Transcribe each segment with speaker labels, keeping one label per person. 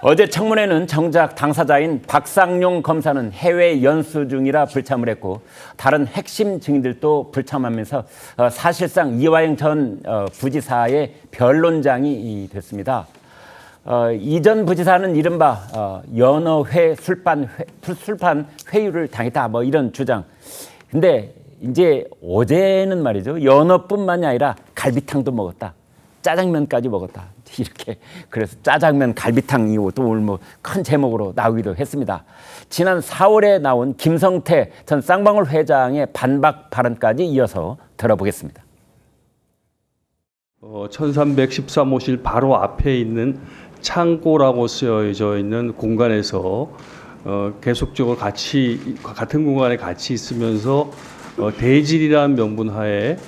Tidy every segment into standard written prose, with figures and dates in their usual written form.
Speaker 1: 어제 청문회는 정작 당사자인 박상용 검사는 해외 연수 중이라 불참을 했고 다른 핵심 증인들도 불참하면서 사실상 이화영 전 부지사의 변론장이 됐습니다. 이전 부지사는 이른바 연어회 술판 회유를 당했다 뭐 이런 주장. 근데 이제 어제는 말이죠. 연어뿐만이 아니라 갈비탕도 먹었다. 짜장면까지 먹었다. 이렇게 그래서 짜장면 갈비탕이 또 오늘 뭐 큰 제목으로 나오기도 했습니다. 지난 4월에 나온 김성태 전 쌍방울 회장의 반박 발언까지 이어서 들어보겠습니다.
Speaker 2: 1313호실 바로 앞에 있는 창고라고 쓰여져 있는 공간에서 계속적으로 같은 공간에 같이 있으면서 대질이라는 명분하에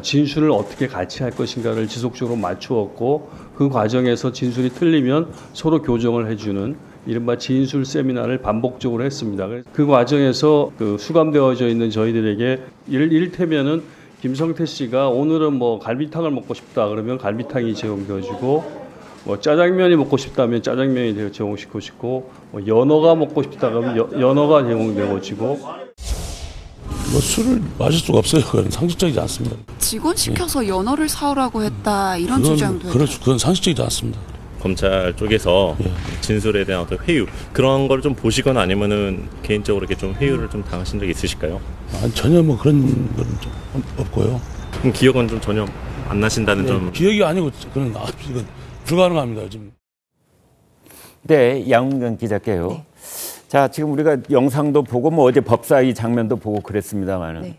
Speaker 2: 진술을 어떻게 같이 할 것인가를 지속적으로 맞추었고 그 과정에서 진술이 틀리면 서로 교정을 해주는 이른바 진술 세미나를 반복적으로 했습니다. 그 과정에서 수감되어져 있는 저희들에게 이를테면은 김성태 씨가 오늘은 뭐 갈비탕을 먹고 싶다 그러면 갈비탕이 제공되어지고 뭐 짜장면이 먹고 싶다면 짜장면이 제공시키고 싶고 뭐 연어가 먹고 싶다 그러면 연어가 제공되어지고
Speaker 3: 뭐 술을 마실 수가 없어요. 그건 상식적이지 않습니다.
Speaker 4: 직원 시켜서 연어를 사오라고 했다 이런 주장도
Speaker 3: 그렇죠. 그건 상식적이지 않습니다.
Speaker 5: 검찰 쪽에서 진술에 대한 어떤 회유 그런 걸 좀 보시거나 아니면은 개인적으로 이렇게 좀 회유를 좀 당하신 적이 있으실까요?
Speaker 3: 전혀 뭐 그런 건 좀 없고요.
Speaker 5: 그럼 기억은 좀 전혀 안 나신다는 점.
Speaker 3: 기억이 아니고 그건 이건 불가능합니다. 지금.
Speaker 1: 네, 양웅경 기자께요.
Speaker 4: 네.
Speaker 1: 자, 지금 우리가 영상도 보고 뭐 어제 법사 이 장면도 보고 그랬습니다만은
Speaker 4: 네.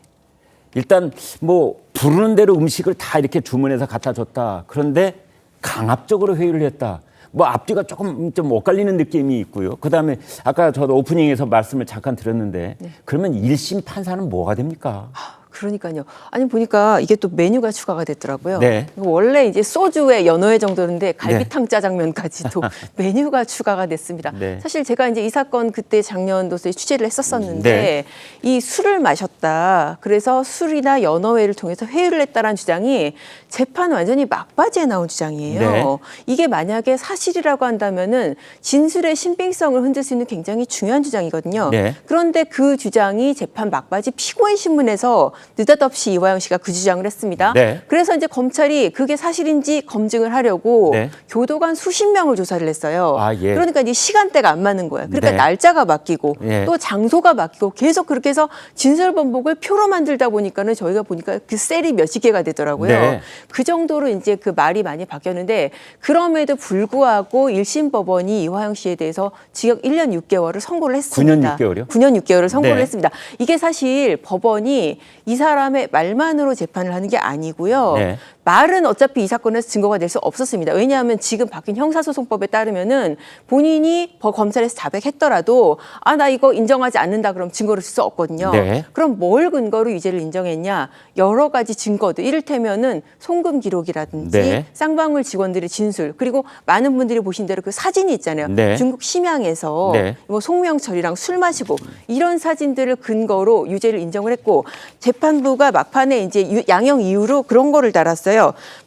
Speaker 1: 일단 뭐 부르는 대로 음식을 다 이렇게 주문해서 갖다 줬다. 그런데 강압적으로 회유를 했다. 뭐 앞뒤가 조금 좀 엇갈리는 느낌이 있고요. 그다음에 아까 저도 오프닝에서 말씀을 잠깐 드렸는데 그러면 1심 판사는 뭐가 됩니까?
Speaker 6: 그러니까요. 아니 보니까 이게 또 메뉴가 추가가 됐더라고요.
Speaker 1: 네.
Speaker 6: 원래 이제 소주에 연어회 정도인데 갈비탕 짜장면까지도 메뉴가 추가가 됐습니다.
Speaker 1: 네.
Speaker 6: 사실 제가 이제 이 사건 그때 작년도서에 취재를 했었었는데 이 술을 마셨다. 그래서 술이나 연어회를 통해서 회유를 했다라는 주장이 재판 완전히 막바지에 나온 주장이에요.
Speaker 1: 네.
Speaker 6: 이게 만약에 사실이라고 한다면은 진술의 신빙성을 흔들 수 있는 굉장히 중요한 주장이거든요.
Speaker 1: 네.
Speaker 6: 그런데 그 주장이 재판 막바지 피고인 신문에서 느닷없이 이화영 씨가 그 주장을 했습니다.
Speaker 1: 네.
Speaker 6: 그래서 이제 검찰이 그게 사실인지 검증을 하려고
Speaker 1: 네.
Speaker 6: 교도관 수십 명을 조사를 했어요.
Speaker 1: 아, 예.
Speaker 6: 그러니까 이제 시간대가 안 맞는 거예요. 그러니까
Speaker 1: 네.
Speaker 6: 날짜가 바뀌고
Speaker 1: 예.
Speaker 6: 또 장소가 바뀌고 계속 그렇게 해서 진술 번복을 표로 만들다 보니까는 저희가 보니까 그 셀이 몇십 개가 되더라고요.
Speaker 1: 네.
Speaker 6: 그 정도로 이제 그 말이 많이 바뀌었는데 그럼에도 불구하고 1심 법원이 이화영 씨에 대해서 징역 1년 6개월을 선고를 했습니다.
Speaker 1: 9년 6개월이요?
Speaker 6: 9년 6개월을 선고를
Speaker 1: 네.
Speaker 6: 했습니다. 이게 사실 법원이 이 사람의 말만으로 재판을 하는 게 아니고요.
Speaker 1: 네.
Speaker 6: 말은 어차피 이 사건에서 증거가 될 수 없었습니다. 왜냐하면 지금 바뀐 형사소송법에 따르면은 본인이 검찰에서 자백했더라도 나 이거 인정하지 않는다 그럼 증거를 줄 수 없거든요.
Speaker 1: 네.
Speaker 6: 그럼 뭘 근거로 유죄를 인정했냐? 여러 가지 증거들. 이를테면은 송금 기록이라든지
Speaker 1: 네.
Speaker 6: 쌍방울 직원들의 진술 그리고 많은 분들이 보신 대로 그 사진이 있잖아요.
Speaker 1: 네.
Speaker 6: 중국 심양에서
Speaker 1: 네.
Speaker 6: 뭐 송명철이랑 술 마시고 이런 사진들을 근거로 유죄를 인정을 했고 재판부가 막판에 이제 양형 이유로 그런 거를 달았어요.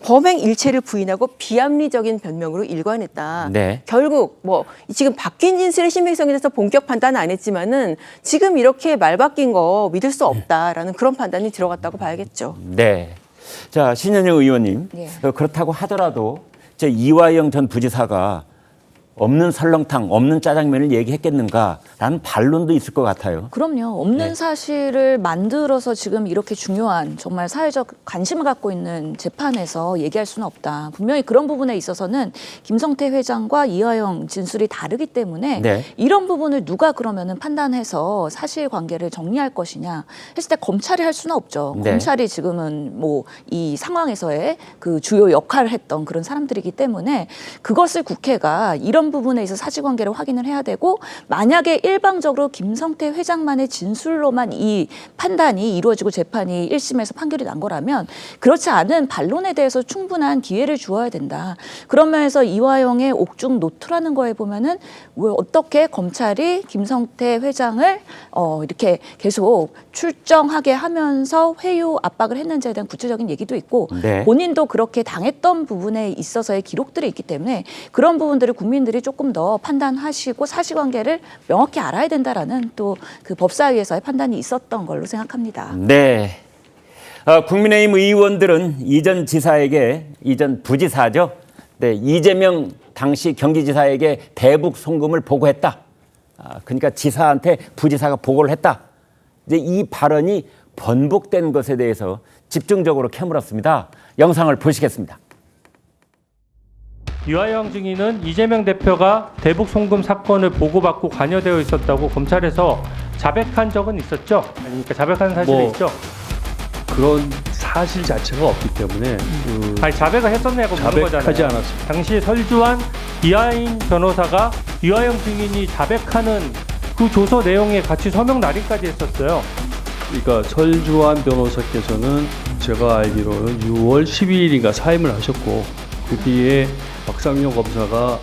Speaker 6: 범행 일체를 부인하고 비합리적인 변명으로 일관했다.
Speaker 1: 네.
Speaker 6: 결국 뭐 지금 바뀐 진술의 신빙성에 대해서 본격 판단은 안 했지만은 지금 이렇게 말 바뀐 거 믿을 수 없다라는 그런 판단이 들어갔다고 봐야겠죠.
Speaker 1: 네. 자, 신현영 의원님.
Speaker 4: 네.
Speaker 1: 그렇다고 하더라도 이화영 전 부지사가 없는 설렁탕, 없는 짜장면을 얘기했겠는가라는 반론도 있을 것 같아요.
Speaker 7: 그럼요. 없는
Speaker 1: 네.
Speaker 7: 사실을 만들어서 지금 이렇게 중요한 정말 사회적 관심을 갖고 있는 재판에서 얘기할 수는 없다. 분명히 그런 부분에 있어서는 김성태 회장과 이화영 진술이 다르기 때문에
Speaker 1: 네.
Speaker 7: 이런 부분을 누가 그러면은 판단해서 사실관계를 정리할 것이냐 했을 때 검찰이 할 수는 없죠.
Speaker 1: 네.
Speaker 7: 검찰이 지금은 뭐 이 상황에서의 그 주요 역할을 했던 그런 사람들이기 때문에 그것을 국회가 이런 부분에 있어서 사실관계를 확인을 해야 되고 만약에 일방적으로 김성태 회장만의 진술로만 이 판단이 이루어지고 재판이 1심에서 판결이 난 거라면 그렇지 않은 반론에 대해서 충분한 기회를 주어야 된다. 그런 면에서 이화영의 옥중 노트라는 거에 보면은 왜 어떻게 검찰이 김성태 회장을 이렇게 계속 출정하게 하면서 회유 압박을 했는지에 대한 구체적인 얘기도 있고
Speaker 1: 네.
Speaker 7: 본인도 그렇게 당했던 부분에 있어서의 기록들이 있기 때문에 그런 부분들을 국민들이 판사님들이 조금 더 판단하시고 사실관계를 명확히 알아야 된다라는 또 그 법사위에서의 판단이 있었던 걸로 생각합니다.
Speaker 1: 네. 국민의힘 의원들은 이전 지사에게, 이전 부지사죠. 네, 이재명 당시 경기지사에게 대북 송금을 보고했다. 그러니까 지사한테 부지사가 보고를 했다. 이제 이 발언이 번복된 것에 대해서 집중적으로 캐물었습니다. 영상을 보시겠습니다.
Speaker 8: 유하영 증인은 이재명 대표가 대북 송금 사건을 보고받고 관여되어 있었다고 검찰에서 자백한 적은 있었죠? 아닙니까? 자백한 사실이 있죠?
Speaker 2: 그런 사실 자체가 없기 때문에
Speaker 8: 아니 자백을 했었냐고 묻는 거잖아요.
Speaker 2: 자백하지 않았습니다.
Speaker 8: 당시 설주한 이하인 변호사가 유하영 증인이 자백하는 그 조서 내용에 같이 서명 날인까지 했었어요.
Speaker 2: 그러니까 설주환 변호사께서는 제가 알기로는 6월 12일인가 사임을 하셨고 그 뒤에 박상용 검사가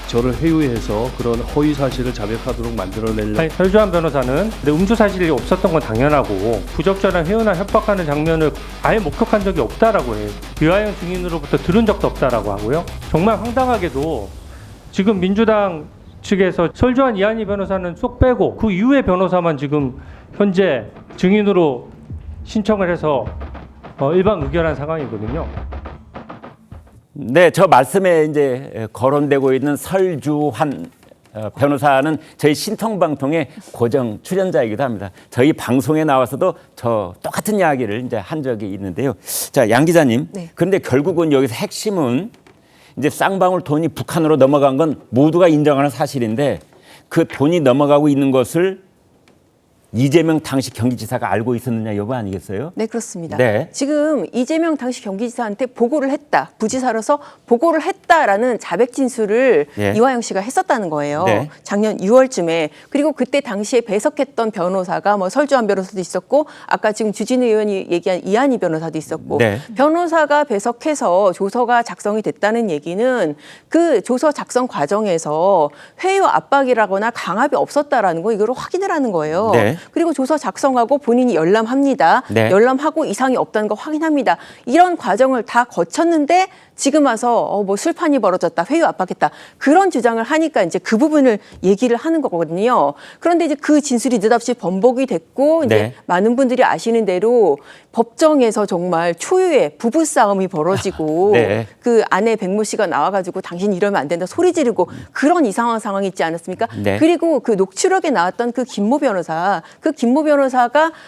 Speaker 2: 저를 회유해서 그런 허위 사실을 자백하도록 만들어내려고.
Speaker 8: 아니, 설주한 변호사는 음주 사실이 없었던 건 당연하고 부적절한 회유나 협박하는 장면을 아예 목격한 적이 없다라고 해요. 유하영 증인으로부터 들은 적도 없다라고 하고요. 정말 황당하게도 지금 민주당 측에서 설주한 이한희 변호사는 쏙 빼고 그 이후의 변호사만 지금 현재 증인으로 신청을 해서 일반 의결한 상황이거든요.
Speaker 1: 네, 저 말씀에 이제 거론되고 있는 설주환 변호사는 저희 신통방통의 고정 출연자이기도 합니다. 저희 방송에 나와서도 저 똑같은 이야기를 이제 한 적이 있는데요. 자, 양 기자님.
Speaker 6: 네.
Speaker 1: 그런데 결국은 여기서 핵심은 이제 쌍방울 돈이 북한으로 넘어간 건 모두가 인정하는 사실인데 그 돈이 넘어가고 있는 것을 이재명 당시 경기지사가 알고 있었느냐 여부 아니겠어요?
Speaker 6: 네, 그렇습니다.
Speaker 1: 네.
Speaker 6: 지금 이재명 당시 경기지사한테 보고를 했다. 부지사로서 보고를 했다라는 자백 진술을
Speaker 1: 예.
Speaker 6: 이화영 씨가 했었다는 거예요.
Speaker 1: 네.
Speaker 6: 작년 6월쯤에. 그리고 그때 당시에 배석했던 변호사가 뭐 설주한 변호사도 있었고 아까 지금 주진우 의원이 얘기한 이한희 변호사도 있었고
Speaker 1: 네.
Speaker 6: 변호사가 배석해서 조서가 작성이 됐다는 얘기는 그 조서 작성 과정에서 회유 압박이라거나 강압이 없었다라는 거 이거를 확인을 하는 거예요.
Speaker 1: 네.
Speaker 6: 그리고 조서 작성하고 본인이 열람합니다.
Speaker 1: 네.
Speaker 6: 열람하고 이상이 없다는 거 확인합니다. 이런 과정을 다 거쳤는데 지금 와서 뭐 술판이 벌어졌다, 회유 압박했다 그런 주장을 하니까 이제 그 부분을 얘기를 하는 거거든요. 그런데 이제 그 진술이 느닷없이 번복이 됐고 이제
Speaker 1: 네.
Speaker 6: 많은 분들이 아시는 대로 법정에서 정말 초유의 부부 싸움이 벌어지고
Speaker 1: 네.
Speaker 6: 그 아내 백모 씨가 나와가지고 당신 이러면 안 된다 소리 지르고 그런 이상한 상황이 있지 않았습니까?
Speaker 1: 네.
Speaker 6: 그리고 그 녹취록에 나왔던 그 김모 변호사가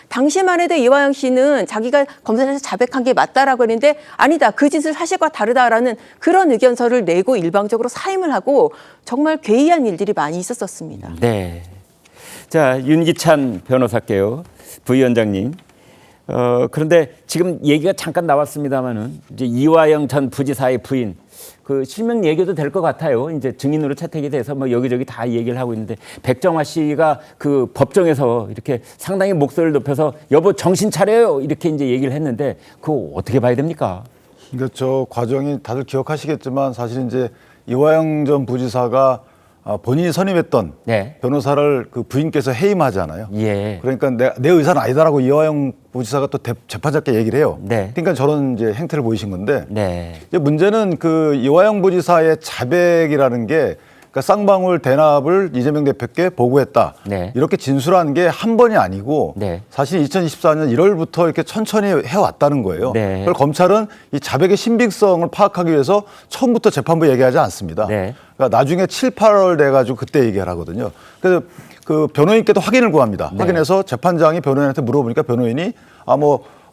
Speaker 6: 당시만 해도 이화영 씨는 자기가 검사에서 자백한 게 맞다라고 했는데 아니다 그 진술 사실과 다르다라는 그런 의견서를 내고 일방적으로 사임을 하고 정말 괴이한 일들이 많이 있었습니다.
Speaker 1: 네. 자, 윤기찬 변호사께요. 부위원장님. 그런데 지금 얘기가 잠깐 나왔습니다만은 이제 이화영 전 부지사의 부인 그 실명 얘기도 될 것 같아요. 이제 증인으로 채택이 돼서 뭐 여기저기 다 얘기를 하고 있는데 백정화 씨가 그 법정에서 이렇게 상당히 목소리를 높여서 여보 정신 차려요 이렇게 이제 얘기를 했는데 그거 어떻게 봐야 됩니까?
Speaker 9: 그러니까 저 과정이 다들 기억하시겠지만 사실 이제 이화영 전 부지사가 본인이 선임했던
Speaker 1: 네.
Speaker 9: 변호사를 그 부인께서 해임하잖아요.
Speaker 1: 예.
Speaker 9: 그러니까 내 의사는 아니다라고 이화영 부지사가 또 재판장께 얘기를 해요.
Speaker 1: 네.
Speaker 9: 그러니까 저런 이제 행태를 보이신 건데
Speaker 1: 네.
Speaker 9: 이제 문제는 그 이화영 부지사의 자백이라는 게 그러니까 쌍방울 대납을 이재명 대표께 보고했다.
Speaker 1: 네.
Speaker 9: 이렇게 진술한 게 한 번이 아니고
Speaker 1: 네.
Speaker 9: 사실 2024년 1월부터 이렇게 천천히 해왔다는 거예요.
Speaker 1: 네.
Speaker 9: 그걸 검찰은 이 자백의 신빙성을 파악하기 위해서 처음부터 재판부 얘기하지 않습니다.
Speaker 1: 네.
Speaker 9: 그러니까 나중에 7, 8월 돼가지고 그때 얘기를 하거든요. 그래서 그 변호인께도 확인을 구합니다.
Speaker 1: 네.
Speaker 9: 확인해서 재판장이 변호인한테 물어보니까 변호인이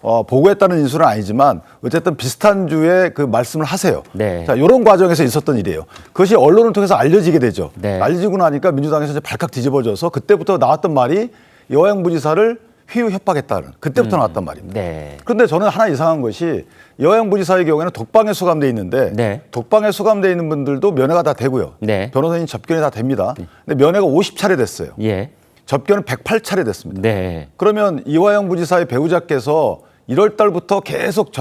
Speaker 9: 보고했다는 인술은 아니지만 어쨌든 비슷한 주의 그 말씀을 하세요.
Speaker 1: 네.
Speaker 9: 자, 이런 과정에서 있었던 일이에요. 그것이 언론을 통해서 알려지게 되죠.
Speaker 1: 네.
Speaker 9: 알려지고 나니까 민주당에서 이제 발칵 뒤집어져서 그때부터 나왔던 말이 이화영 부지사를 회유 협박했다는 그때부터 나왔단 말입니다.
Speaker 1: 네.
Speaker 9: 그런데 저는 하나 이상한 것이 이화영 부지사의 경우에는 독방에 수감돼 있는데
Speaker 1: 네.
Speaker 9: 독방에 수감돼 있는 분들도 면회가 다 되고요.
Speaker 1: 네.
Speaker 9: 변호사님 접견이 다 됩니다. 근데 면회가 50차례 됐어요.
Speaker 1: 예.
Speaker 9: 접견은 108차례 됐습니다.
Speaker 1: 네.
Speaker 9: 그러면 이화영 부지사의 배우자께서 1월 달부터 계속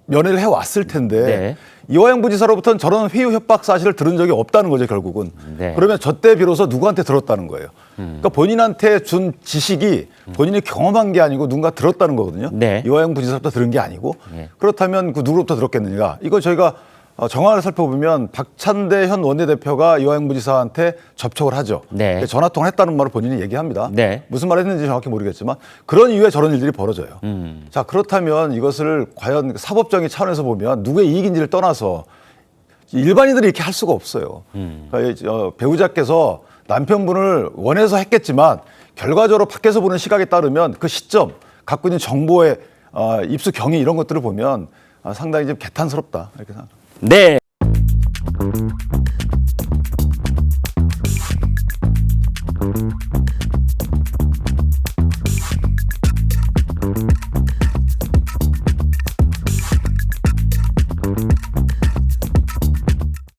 Speaker 9: 면회를 해왔을 텐데
Speaker 1: 네.
Speaker 9: 이화영 부지사로부터는 저런 회유 협박 사실을 들은 적이 없다는 거죠, 결국은.
Speaker 1: 네.
Speaker 9: 그러면 저 때 비로소 누구한테 들었다는 거예요. 그러니까 본인한테 준 지식이 본인이 경험한 게 아니고 누군가 들었다는 거거든요.
Speaker 1: 네.
Speaker 9: 이화영 부지사부터 들은 게 아니고
Speaker 1: 네.
Speaker 9: 그렇다면 그 누구로부터 들었겠느냐. 이거 저희가 정황을 살펴보면 박찬대 현 원내대표가 이화영 부지사한테 접촉을 하죠.
Speaker 1: 네.
Speaker 9: 전화통화를 했다는 말을 본인이 얘기합니다.
Speaker 1: 네.
Speaker 9: 무슨 말을 했는지 정확히 모르겠지만 그런 이유에 저런 일들이 벌어져요. 자, 그렇다면 이것을 과연 사법정의 차원에서 보면 누구의 이익인지를 떠나서 일반인들이 이렇게 할 수가 없어요. 그러니까 배우자께서 남편분을 원해서 했겠지만 결과적으로 밖에서 보는 시각에 따르면 그 시점, 갖고 있는 정보의 입수 경위 이런 것들을 보면 상당히 좀 개탄스럽다 이렇게 생각합니다.
Speaker 1: 네.